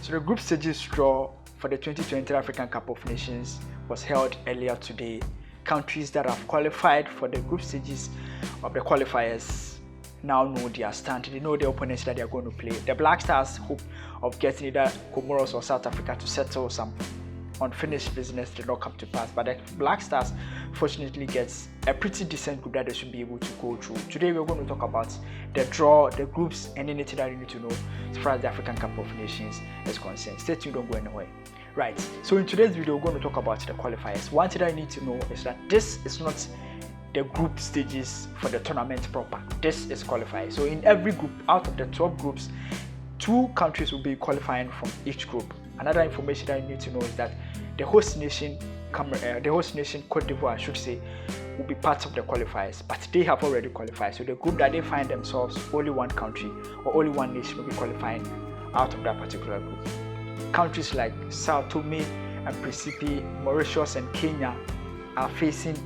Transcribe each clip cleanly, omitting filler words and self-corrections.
So the group stages draw for the 2020 African Cup of Nations was held earlier today. Countries that have qualified for the group stages of the qualifiers now know their stand. They know the opponents that they are going to play. The Black Stars hope of getting either Comoros or South Africa to settle some unfinished business did not come to pass, but the Black Stars fortunately gets a pretty decent group that they should be able to go through. Today we're going to talk about the draw, the groups, and anything that you need to know as far as the African Cup of Nations is concerned. Stay tuned, don't go anywhere. Right, so in today's video we're going to talk about the qualifiers. One thing that you need to know is that this is not the group stages for the tournament proper. This is qualifiers. So in every group, out of the 12 groups, 2 countries will be qualifying from each group. Another information that you need to know is that the host nation, Cote d'Ivoire, I should say, will be part of the qualifiers, but they have already qualified. So the group that they find themselves, only one country or only one nation will be qualifying out of that particular group. Countries like Sao Tome and Principe, Mauritius, and Kenya are facing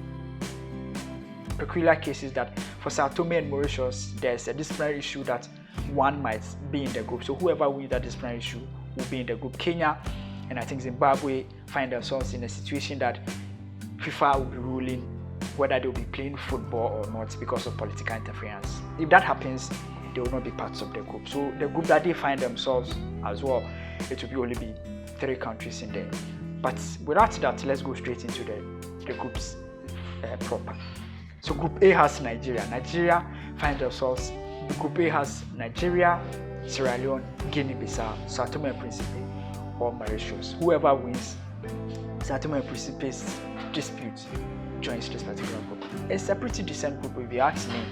peculiar cases that for Sao Tome and Mauritius, there's a disciplinary issue that one might be in the group. So whoever wins that disciplinary issue will be in the group. Kenya and I think Zimbabwe find themselves in a situation that FIFA will be ruling whether they will be playing football or not because of political interference. If that happens, they will not be parts of the group. So the group that they find themselves as well, it will only be 3 countries in there. But without that, let's go straight into the groups proper. So Group A has Nigeria. Nigeria find themselves. Group A has Nigeria, Sierra Leone, Guinea-Bissau, Sao Tome and Principe, or Mauritius. Whoever wins Sao Tome and Principe's dispute joins this particular group. It's a pretty decent group if you ask me.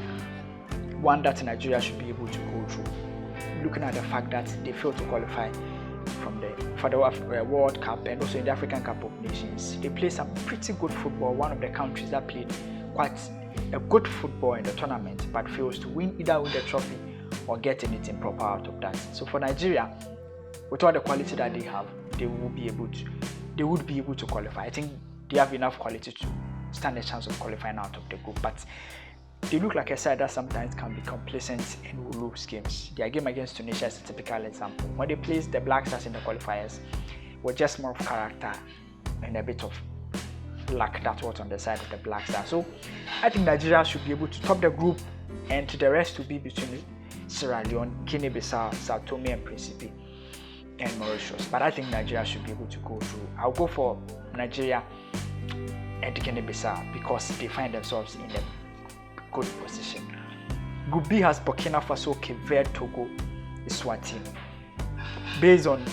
One that Nigeria should be able to go through. Looking at the fact that they failed to qualify for the World Cup and also in the African Cup of Nations. They play some pretty good football. One of the countries that played quite a good football in the tournament, but fails to either win the trophy or get anything proper out of that. So for Nigeria, with all the quality that they have, they would be able to qualify. I think they have enough quality to stand a chance of qualifying out of the group, but they look like a side that sometimes can be complacent and will lose games. Their game against Tunisia is a typical example. When they placed the Black Stars in the qualifiers, were just more of character and a bit of luck that was on the side of the Black Stars. So I think Nigeria should be able to top the group, and the rest will be between Sierra Leone, Guinea-Bissau, Sao Tome and Principe, and Mauritius. But I think Nigeria should be able to go through. I'll go for Nigeria and Guinea-Bissau because they find themselves in a good position. Group B has Burkina Faso, Cape Verde, Togo, Eswatini. Based on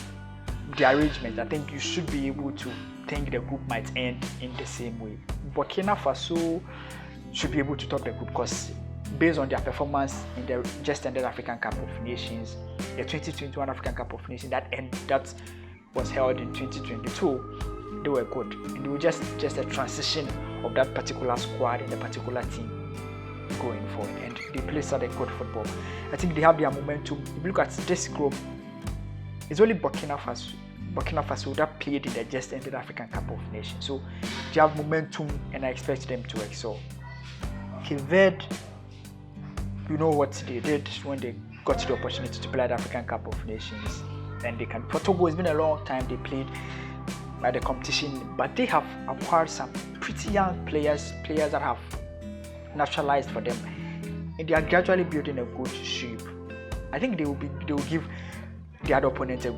the arrangement, I think you should be able to think the group might end in the same way. Burkina Faso should be able to top the group because based on their performance in the just ended African Cup of Nations, the 2021 African Cup of Nations that was held in 2022, they were good. And it was just a transition of that particular squad and the particular team going forward, and they play such a good football. I think they have their momentum. If you look at this group, it's only Burkina Faso that played in the just ended African Cup of Nations. So they have momentum, and I expect them to excel. Cape Verde, you know what they did when they got the opportunity to play the African Cup of Nations, and they can. For Togo, it's been a long time they played by the competition, but they have acquired some pretty young players that have naturalized for them, and they are gradually building a good shape. I think they will give the other opponents a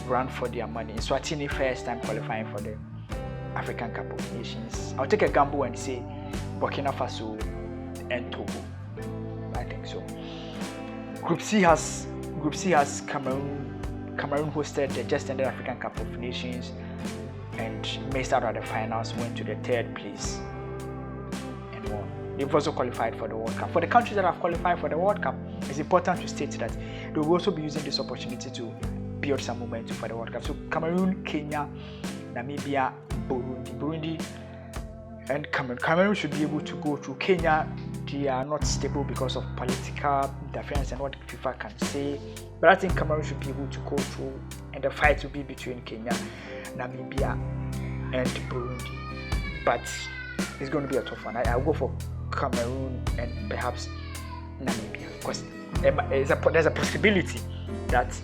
run for their money. Eswatini first time qualifying for the African Cup of Nations. I'll take a gamble and say Burkina Faso and Togo. I think so. Group C has Cameroon. Cameroon hosted the just ended African Cup of Nations and missed out at the finals, went to the 3rd place and won. They've also qualified for the World Cup. For the countries that have qualified for the World Cup, it's important to state that they will also be using this opportunity to build some momentum for the World Cup. So Cameroon, Kenya, Namibia, Burundi, and Cameroon. Cameroon should be able to go through. Kenya, they are not stable because of political interference and what FIFA can say. But I think Cameroon should be able to go through, and the fight will be between Kenya, Namibia, and Burundi. But it's going to be a tough one. I'll go for Cameroon and perhaps Namibia because there's a possibility that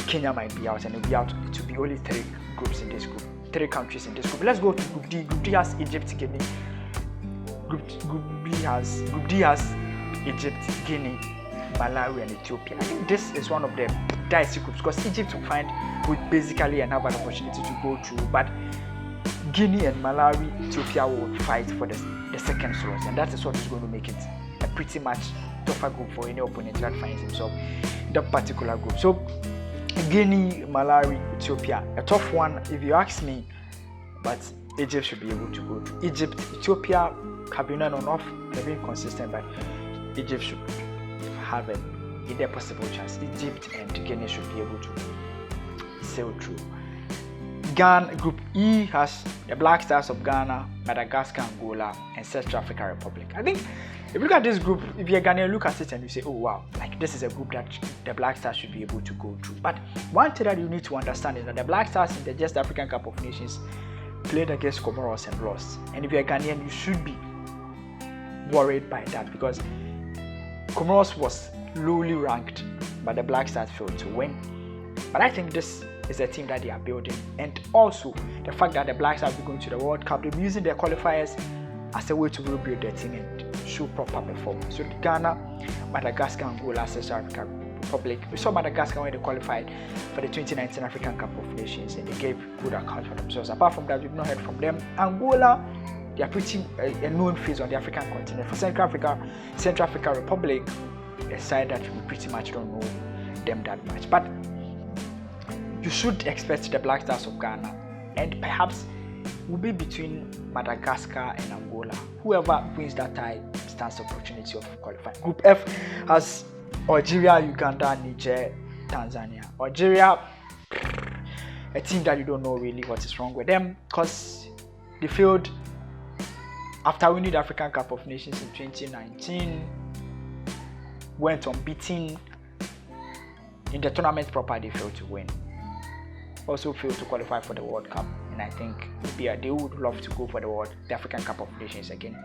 Kenya might be out, and it'll be out to be only 3 groups in this group, 3 countries in this group. Let's go to Group D. Group D has Egypt, Guinea. Group D has Egypt, Guinea, Malawi, and Ethiopia. I think this is one of the dicey groups because Egypt would basically have an opportunity to go through, but Guinea and Malawi, Ethiopia will fight for the second slot, and that is what is going to make it a pretty much tougher group for any opponent that finds himself in that particular group. So Guinea, Malawi, Ethiopia, a tough one if you ask me, but Egypt should be able to go through. Egypt, Ethiopia have been on and off, they've been consistent, but Egypt should have a possible chance. Egypt and Guinea should be able to sail through. Ghana, Group E has the Black Stars of Ghana, Madagascar, Angola, and Central African Republic. I think if you look at this group, if you're Ghanaian, look at it and you say, oh wow, like this is a group that the Black Stars should be able to go through. But one thing that you need to understand is that the Black Stars in the Just African Cup of Nations played against Comoros and lost. And if you're Ghanaian, you should be worried by that because Comoros was lowly ranked, but the Black Stars failed to win. But I think this is a team that they are building, and also the fact that the Black Stars will be going to the World Cup, they're using their qualifiers as a way to rebuild their team and show proper performance. So Ghana, Madagascar, Angola, Central African Republic. We saw Madagascar when they qualified for the 2019 African Cup of Nations, and they gave good account for themselves. Apart from that, we've not heard from them. Angola, they are pretty a known face on the African continent. For Central African Republic, a side that we pretty much don't know them that much. But you should expect the Black Stars of Ghana, and perhaps will be between Madagascar and Angola. Whoever wins that tie stands the opportunity of qualifying. Group F has Algeria, Uganda, Niger, Tanzania. Algeria, a team that you don't know really what is wrong with them because they failed after winning the African Cup of Nations in 2019, went unbeaten in the tournament proper. They failed to win. Also failed to qualify for the World Cup, and I think they would love to go for the African Cup of Nations again.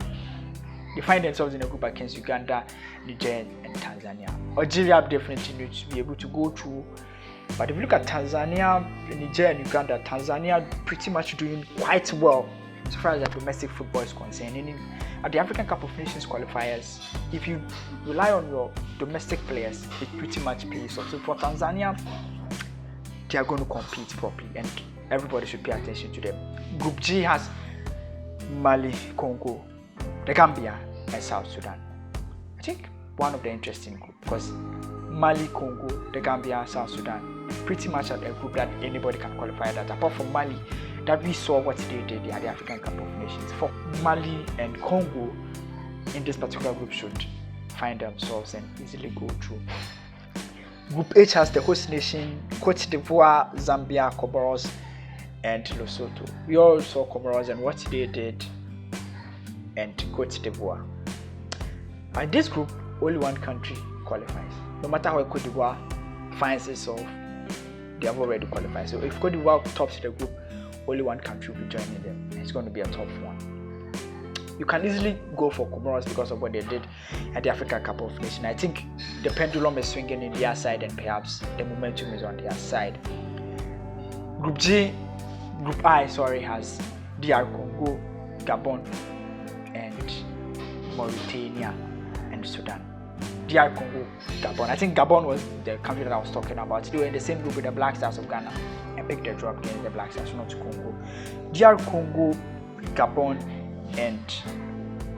They find themselves in a group against Uganda, Niger, and Tanzania. Algeria definitely needs to be able to go through, but if you look at Tanzania, Niger, and Uganda, Tanzania pretty much doing quite well as far as the domestic football is concerned. At the African Cup of Nations qualifiers, if you rely on your domestic players, it pretty much pays off. So for Tanzania, they are going to compete properly, and everybody should pay attention to them. Group G has Mali, Congo, the Gambia, and South Sudan. I think one of the interesting groups because Mali, Congo, the Gambia, South Sudan, pretty much a group that anybody can qualify that. Apart from Mali, that we saw what they did at the African Cup of Nations. For Mali and Congo in this particular group should find themselves and easily go through. Group H has the host nation, Cote d'Ivoire, Zambia, Comoros, and Lesotho. We all saw Comoros and what they did, and Cote d'Ivoire. In this group, only one country qualifies. No matter how Cote d'Ivoire finds itself, they have already qualified. So if Cote d'Ivoire tops the group, only one country will be joining them. It's going to be a tough one. You can easily go for Comoros because of what they did at the African Cup of Nations. I think the pendulum is swinging in their side, and perhaps the momentum is on their side. Group I has DR Congo, Gabon, and Mauritania and Sudan. DR Congo, Gabon. I think Gabon was the country that I was talking about. They were in the same group with the Black Stars of Ghana and picked the drop against the Black Stars, not Congo. DR Congo, Gabon, and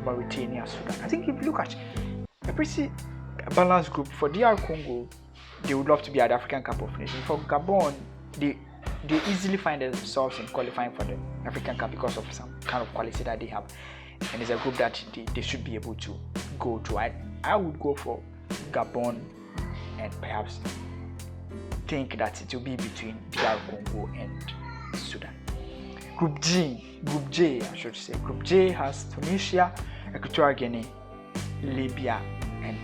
Mauritania, Sudan. I think if you look at a pretty balanced group. For DR Congo, they would love to be at the African Cup of Nations. For Gabon, they easily find themselves in qualifying for the African Cup because of some kind of quality that they have, and it's a group that they should be able to go to. I would go for Gabon, and perhaps think that it will be between DR Congo and Sudan. Group J, I should say. Group J has Tunisia, Equatorial Guinea, Libya, and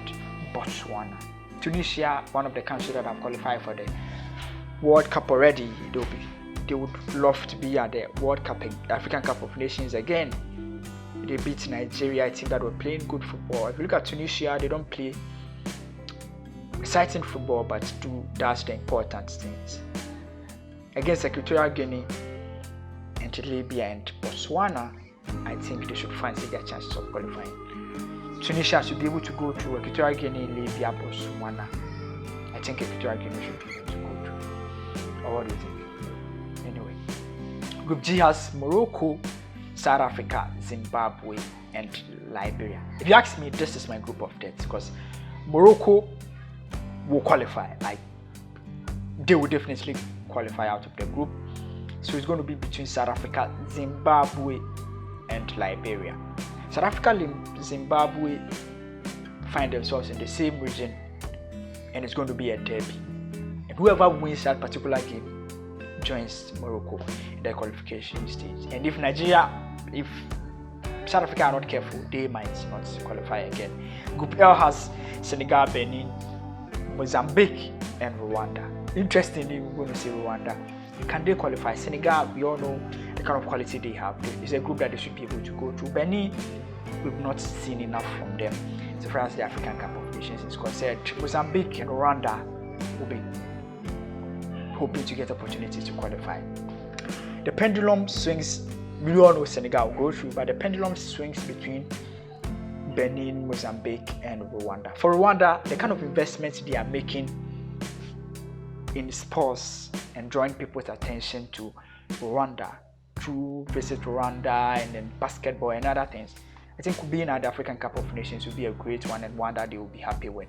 Botswana. Tunisia, one of the countries that have qualified for the World Cup already. They would love to be at the World Cup, the African Cup of Nations again. They beat Nigeria, a team that were playing good football. If you look at Tunisia, they don't play exciting football, but does the important things. Against Equatorial Guinea and Libya and Botswana, I think they should fancy their chances of qualifying. Tunisia should be able to go through Equatorial Guinea, Libya, Botswana. I think Equatorial Guinea should be able to go through. Or what do you think? Anyway, Group G has Morocco, South Africa, Zimbabwe, and Liberia. If you ask me, this is my group of death because Morocco will qualify. Like, they will definitely qualify out of the group. So it's going to be between South Africa, Zimbabwe, and Liberia. South Africa and Zimbabwe find themselves in the same region, and it's going to be a derby. And whoever wins that particular game joins Morocco in the qualification stage. And if South Africa are not careful, they might not qualify again. Group L has Senegal, Benin, Mozambique, and Rwanda. Interestingly, we're going to say Rwanda. Can they qualify? Senegal, we all know the kind of quality they have. It's a group that they should be able to go through. Benin, we've not seen enough from them as far as the African Cup of Nations is concerned. Mozambique and Rwanda will be hoping to get opportunities to qualify. The pendulum swings. We all know Senegal will go through, but the pendulum swings between Benin, Mozambique, and Rwanda. For Rwanda, the kind of investments they are making in sports and drawing people's attention to Rwanda through Visit Rwanda and then basketball and other things, I think being at the African Cup of Nations will be a great one and one that they will be happy with.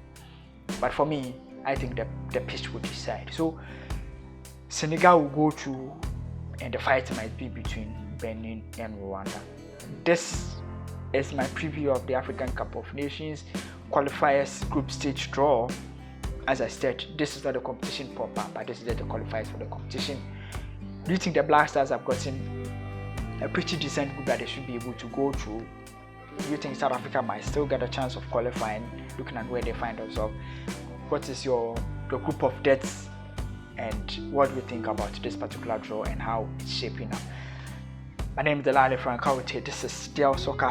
But for me, I think the pitch will decide. So Senegal will go through, and the fight might be between Benin and Rwanda. This is my preview of the African Cup of Nations qualifiers group stage draw. As I said, this is not the competition proper, but this is the qualifiers for the competition. Do you think the Black Stars have gotten a pretty decent group that they should be able to go through? Do you think South Africa might still get a chance of qualifying, looking at where they find themselves? What is your group of deaths, and what do you think about this particular draw and how it's shaping up? My name is Delali Frank. This is Still Soccer.